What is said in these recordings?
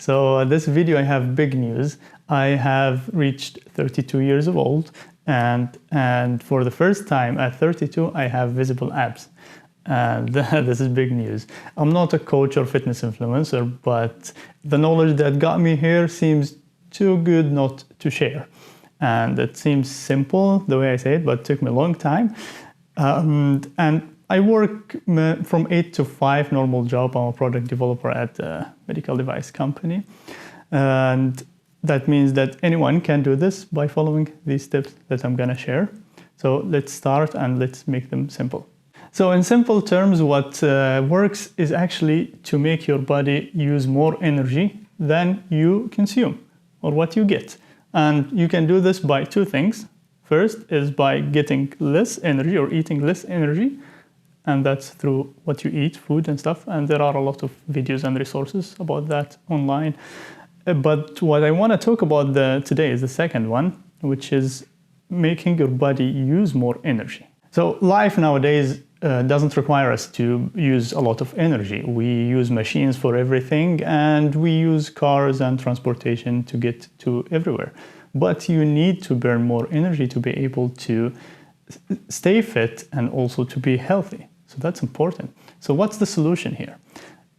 So this video I have big news. I have reached 32 years of old and for the first time at 32 I have visible abs. And this is big news. I'm not a coach or fitness influencer, but the knowledge that got me here seems too good not to share. And it seems simple the way I say it, but it took me a long time. And I work from 8 to 5 normal job. I'm a product developer at a medical device company. And that means that anyone can do this by following these steps that I'm gonna share. So let's start and let's make them simple. So in simple terms, what works is actually to make your body use more energy than you consume or what you get. And you can do this by two things. First is by getting less energy or eating less energy. And that's through what you eat, food and stuff. And there are a lot of videos and resources about that online. But what I want to talk about today is the second one, which is making your body use more energy. So life nowadays doesn't require us to use a lot of energy. We use machines for everything and we use cars and transportation to get to everywhere. But you need to burn more energy to be able to stay fit and also to be healthy. So that's important. So what's the solution here?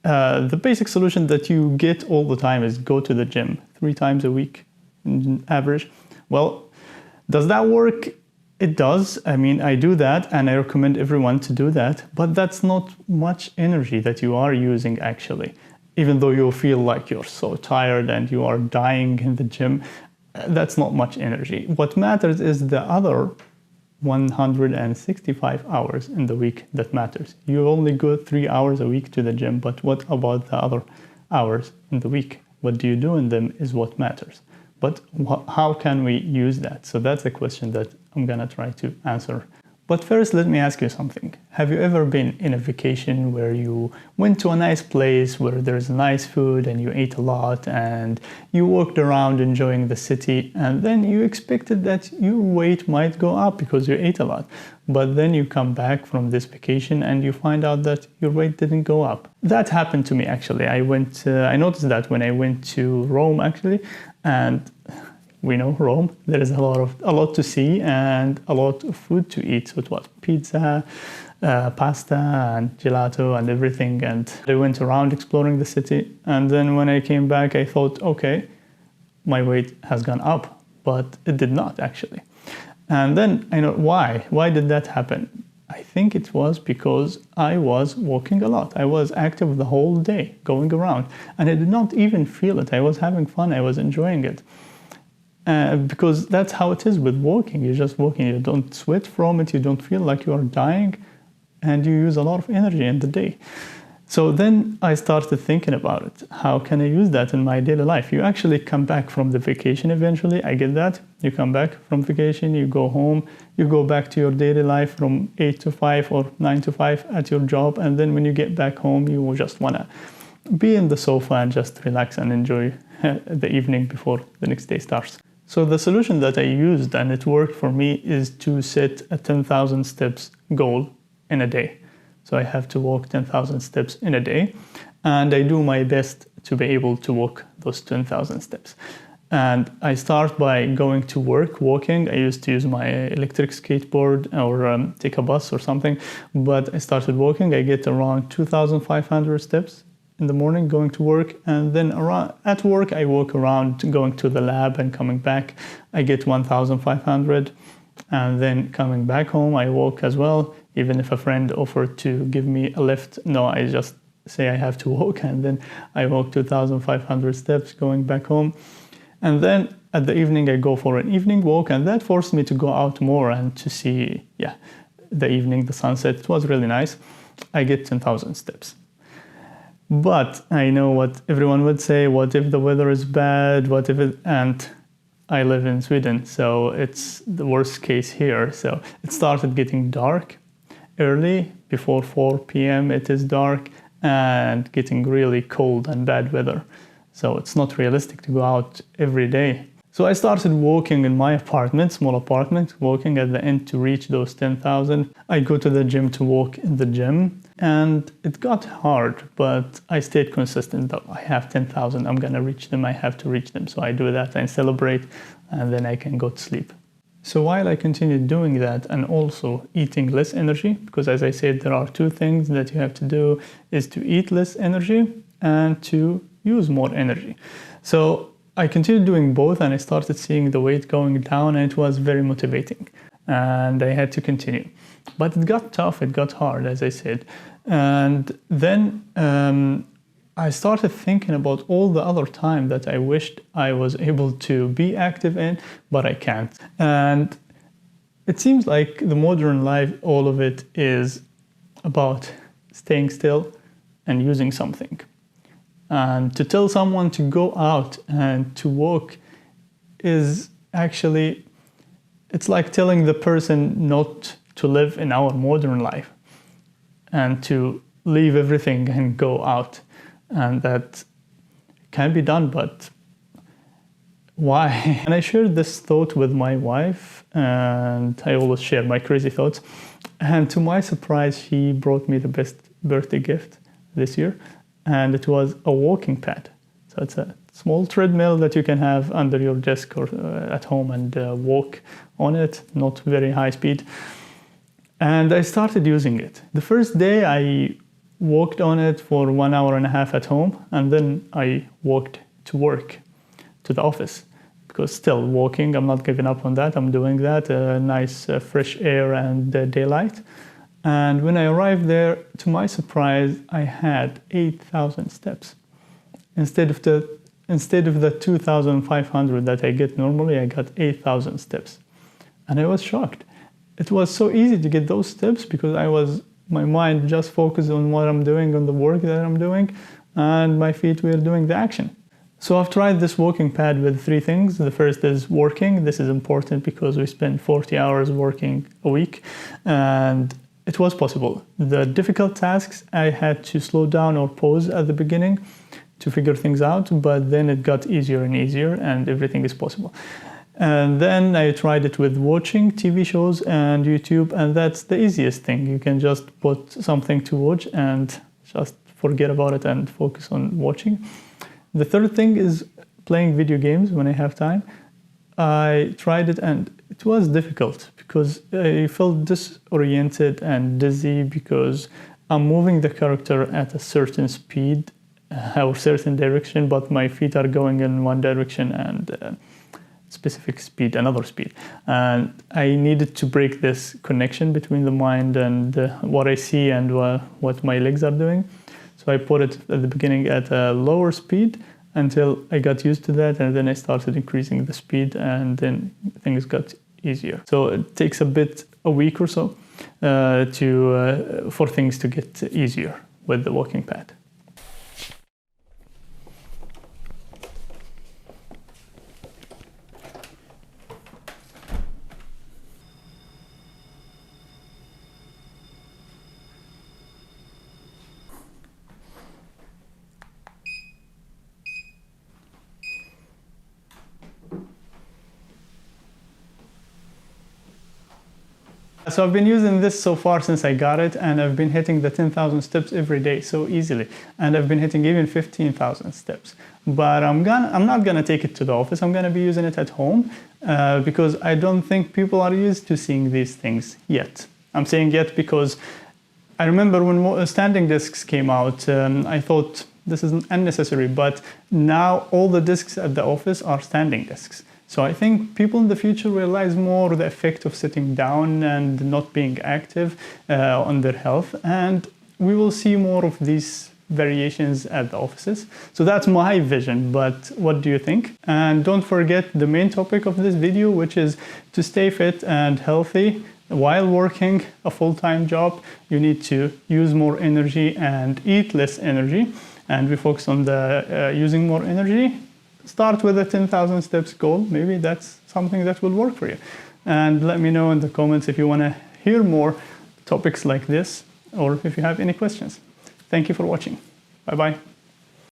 The basic solution that you get all the time is go to the gym 3 times a week on average. Well, does that work? It does. I mean, I do that and I recommend everyone to do that, but that's not much energy that you are using actually. Even though you feel like you're so tired and you are dying in the gym, that's not much energy. What matters is the other 165 hours in the week that matters. You only go 3 hours a week to the gym, but what about the other hours in the week? What do you do in them is what matters. But how can we use that? So that's the question that I'm gonna try to answer. But first, let me ask you something. Have you ever been in a vacation where you went to a nice place where there's nice food and you ate a lot and you walked around enjoying the city and then you expected that your weight might go up because you ate a lot. But then you come back from this vacation and you find out that your weight didn't go up. That happened to me actually. I noticed that when I went to Rome actually, and we know Rome, there is a lot to see and a lot of food to eat. So it was pizza, pasta and gelato and everything. And I went around exploring the city. And then when I came back, I thought, okay, my weight has gone up, but it did not actually. And then I know why. Why did that happen? I think it was because I was walking a lot. I was active the whole day, going around. And I did not even feel it. I was having fun. I was enjoying it. Because that's how it is with walking. You're just walking. You don't sweat from it. You don't feel like you are dying. And you use a lot of energy in the day. So then I started thinking about it. How can I use that in my daily life? You actually come back from the vacation eventually. I get that. You come back from vacation, you go home, you go back to your daily life from 8 to 5 or 9 to 5 at your job. And then when you get back home, you just want to be in the sofa and just relax and enjoy the evening before the next day starts. So the solution that I used and it worked for me is to set a 10,000 steps goal in a day. So I have to walk 10,000 steps in a day and I do my best to be able to walk those 10,000 steps. And I start by going to work, walking. I used to use my electric skateboard or take a bus or something, but I started walking. I get around 2,500 steps in the morning going to work, and then at work I walk around going to the lab and coming back. I get 1,500, and then coming back home I walk as well. Even if a friend offered to give me a lift, no, I just say I have to walk, and then I walk 2,500 steps going back home. And then at the evening I go for an evening walk, and that forced me to go out more and to see, the evening, the sunset. It was really nice. I get 10,000 steps. But I know what everyone would say, what if the weather is bad, and I live in Sweden, so it's the worst case here. So it started getting dark early, before 4 p.m. it is dark, and getting really cold and bad weather. So it's not realistic to go out every day. So I started walking in my apartment, small apartment, walking at the end to reach those 10,000. I go to the gym to walk in the gym, and it got hard, but I stayed consistent. That I have 10,000, I'm gonna reach them, I have to reach them. So I do that and celebrate, and then I can go to sleep. So while I continued doing that and also eating less energy, because as I said, there are two things that you have to do, is to eat less energy and to use more energy. So I continued doing both, and I started seeing the weight going down, and it was very motivating, and I had to continue. But it got tough, it got hard, as I said. And then I started thinking about all the other time that I wished I was able to be active in, but I can't. And it seems like the modern life, all of it is about staying still and using something. And to tell someone to go out and to walk is actually, it's like telling the person not to live in our modern life and to leave everything and go out. And that can be done, but why? And I shared this thought with my wife, and I always share my crazy thoughts. And to my surprise, she brought me the best birthday gift this year. And it was a walking pad. So it's a small treadmill that you can have under your desk or at home and walk on it, not very high speed. And I started using it. The first day I walked on it for 1.5 hours at home, and then I walked to work, to the office, because still walking, I'm not giving up on that. I'm doing that, nice fresh air and daylight. And when I arrived there, to my surprise, I had 8,000 steps. Instead of the 2,500 that I get normally, I got 8,000 steps. And I was shocked. It was so easy to get those steps because my mind just focused on what I'm doing, on the work that I'm doing, and my feet were doing the action. So I've tried this walking pad with 3 things. The first is working. This is important because we spend 40 hours working a week, and it was possible. The difficult tasks, I had to slow down or pause at the beginning to figure things out, but then it got easier and easier, and everything is possible. And then I tried it with watching TV shows and YouTube, and that's the easiest thing. You can just put something to watch and just forget about it and focus on watching. The third thing is playing video games when I have time. I tried it and it was difficult because I felt disoriented and dizzy because I'm moving the character at a certain speed or certain direction, but my feet are going in one direction and specific speed, another speed. And I needed to break this connection between the mind and what I see and what my legs are doing. So I put it at the beginning at a lower speed until I got used to that, and then I started increasing the speed, and then things got easier. So it takes a week or so for things to get easier with the walking pad. So I've been using this so far since I got it, and I've been hitting the 10,000 steps every day so easily, and I've been hitting even 15,000 steps. But I'm not gonna take it to the office. I'm gonna be using it at home because I don't think people are used to seeing these things yet. I'm saying yet because I remember when standing desks came out, I thought this is unnecessary, but now all the desks at the office are standing desks. So I think people in the future realize more the effect of sitting down and not being active on their health, and we will see more of these variations at the offices. So that's my vision, but what do you think? And don't forget the main topic of this video, which is to stay fit and healthy while working a full-time job. You need to use more energy and eat less energy, and we focus on the using more energy. Start with a 10,000 steps goal. Maybe that's something that will work for you. And let me know in the comments if you want to hear more topics like this, or if you have any questions. Thank you for watching. Bye-bye.